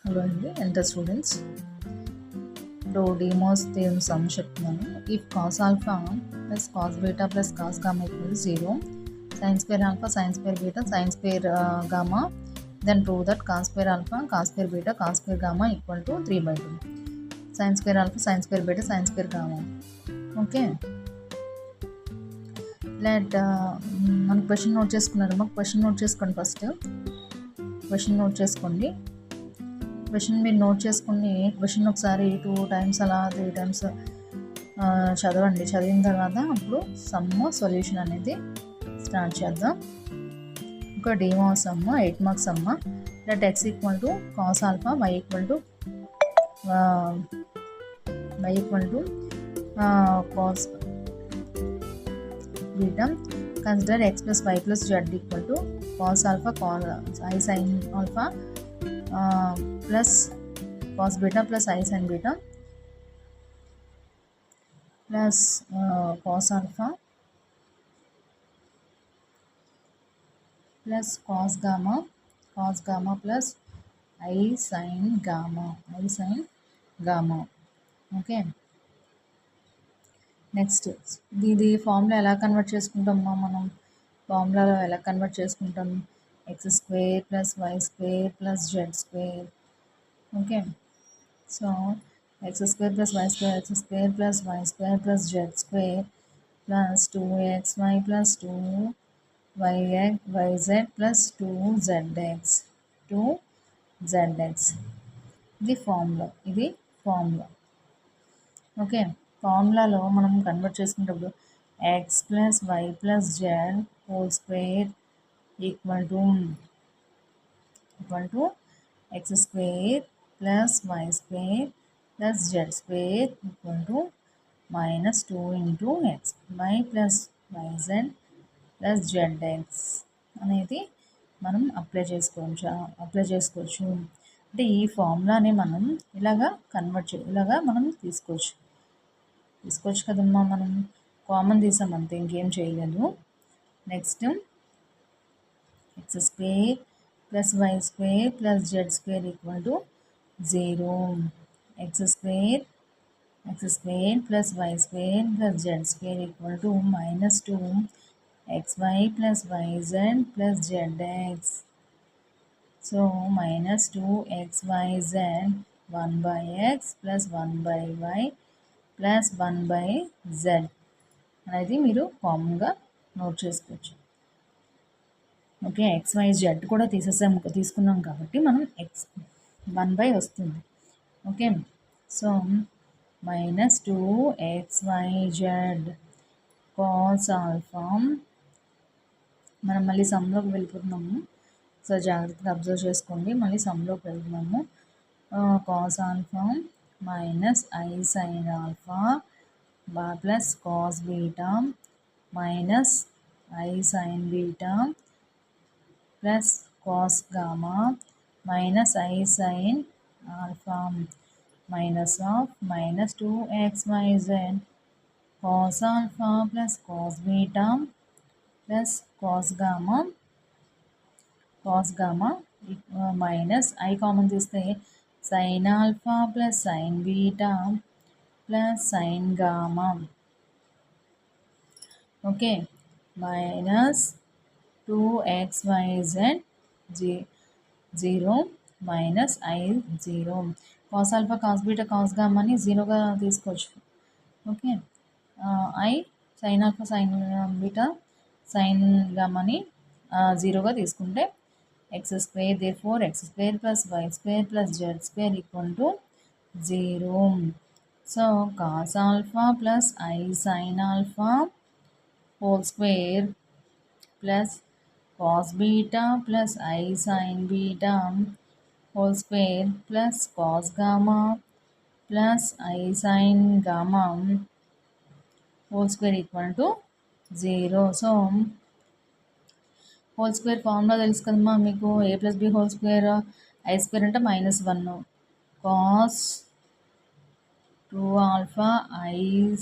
Hello అండి, ఎంటర్ students. ఇప్పుడు డిమోస్ థియరమ్ సమ్ చెప్తున్నాను. If cos alpha plus cos beta plus cos gamma equal 0, sine square alpha sine square beta sine square gamma, then prove that cos square alpha cos square beta cos square gamma equal to 3/2. Sine square alpha sine square beta sine square gamma. Okay, let మన question note చేసుకున్నారు. మాకు question note చేసుకోండి. First question note చేసుకోండి. Question మీరు note చేసుకుని question ఒకసారి 2 times అలా 3 times చదవండి. చదివిన తర్వాత అప్పుడు సమ్ సొల్యూషన్ అనేది స్టార్ట్ చేద్దాం. ఒక demo sum 8 marks sum. That x equal to cos alpha y equal to cos beta. Consider x plus y plus z equal to cos alpha i sin alpha plus cos beta plus i sin beta plus cos alpha plus cos gamma plus i sin gamma. Okay, next ఇది formula ఎలా convert చేసుకుంటామో మనం ఫార్ములాలో ఎలా convert చేసుకుంటాం? X square plus y square plus z square. Okay, so x square plus y square x square plus y square plus z square plus 2xy plus 2yz plus 2zx. ఇది formula. Okay, ఫార్ములాలో మనం convert చేసుకునేటప్పుడు x plus y plus z whole square equal to x square plus y square plus z square equal to minus 2 into xy plus yz plus zx అనేది మనం apply చేసుకోవచ్చు. అంటే ఈ ఫార్ములాని మనం ఇలాగా మనం తీసుకోవచ్చు కదమ్మా. మనం కామన్ తీసాం అంతే, ఇంకేం చేయలేదు. Next x square plus y square plus z square equal to 0. x square plus y square plus z square equal to minus 2xy plus yz plus zx. So minus 2xyz 1 by x plus 1 by y plus 1 by z అనేది మీరు కామన్గా note చేసుకోవచ్చు. Okay, xyz కూడా తీసుకున్నాం కాబట్టి మనం x 1 by వస్తుంది. Okay, so minus 2xyz cos alpha. మనం మళ్ళీ సమ్లోకి వెళ్ళిపోతున్నాము. సో జాగ్రత్తగా అబ్జర్వ్ చేసుకోండి. మళ్ళీ సమ్లోకి వెళ్తున్నాము. Cos alpha minus i sine alpha plus cos beta minus i sine beta plus cos gamma minus i sine alpha minus of minus 2xyz cos alpha plus cos beta plus cos gamma minus I common తీస్తే sin alpha plus sin beta plus sin gamma. Okay, minus 2xyz 0 minus i 0. Cos alpha cos beta cos గామాని 0గా తీసుకోవచ్చు. Okay, i sine alpha sine beta sine గామాని 0గా తీసుకుంటే x square therefore x square plus y square plus z square equal to 0. So cos alpha plus i sine alpha whole square plus cos beta plus i sine beta whole square plus cos gamma plus I sin gamma whole square equal to 0. So whole square formula తెలుసు కదమ్మా మీకు. a plus b whole square i square అంటే -1 cos 2 alpha i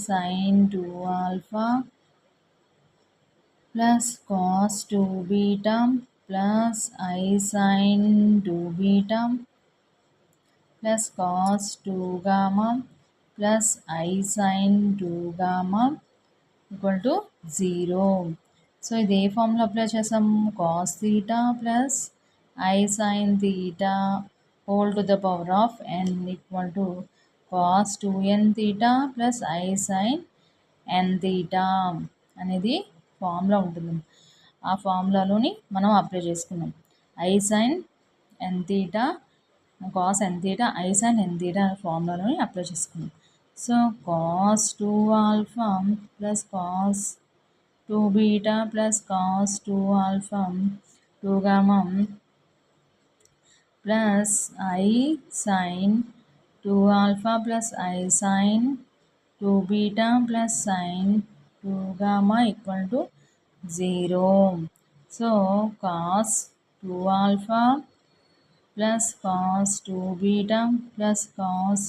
sine 2 alpha plus cos 2 beta plus I sin 2 beta plus cos 2 gamma plus i sine 2 gamma equal to 0. So ఇది ఏ formula apply చేసాము? Cos theta plus i sine theta whole to the power of n equal to cos 2n theta plus i sine n theta అనేది formula ఉంటుంది. ఆ ఫార్ములాలోని మనం apply చేసుకున్నాం. I sine n theta cos n theta i sine n theta అనే ఫార్ములాలోని apply చేసుకున్నాం. So cos 2 alpha plus cos 2 beta plus cos 2 alpha 2 gamma plus i sine 2 alpha plus i sine 2 beta plus sine 2 gamma equal to 0. So cos 2 alpha plus cos 2 beta plus cos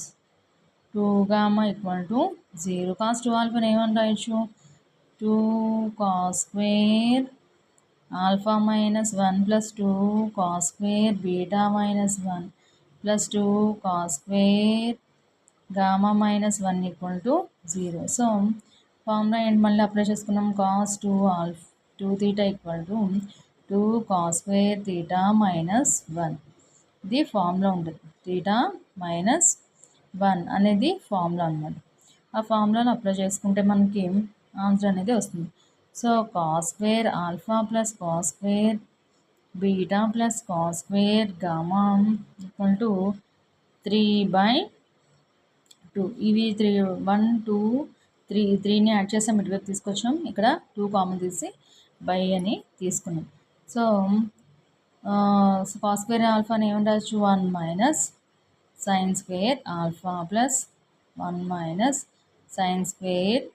2 gamma equal to 0. Cos 2 ఆల్ఫాని ఏమని రాయొచ్చు? 2 cos square alpha minus 1 plus 2 cos square beta minus 1 plus 2 cos square gamma minus 1 equal to 0. So formula ఏంటి? మళ్ళీ apply చేసుకున్నాం. Cos 2 theta equal to 2 cos square theta minus 1. ఇది formula ఉంటుంది. Theta minus 1 అనేది formula అన్నమాట. ఆ ఫార్ములాను apply చేసుకుంటే మనకి ఆన్సర్ అనేది వస్తుంది. So cos square alpha plus cos square beta plus cos square gamma equal to 3/2. ఇవి 3 1 2 3ని యాడ్ చేసాం, ఇటువైపు తీసుకొచ్చాం. ఇక్కడ 2 కామన్ తీసి బై అని తీసుకున్నాం. సో కాస్ స్క్వేర్ ఆల్ఫాని ఏమని రాయొచ్చు? 1 minus sign square alpha plus 1 minus sine square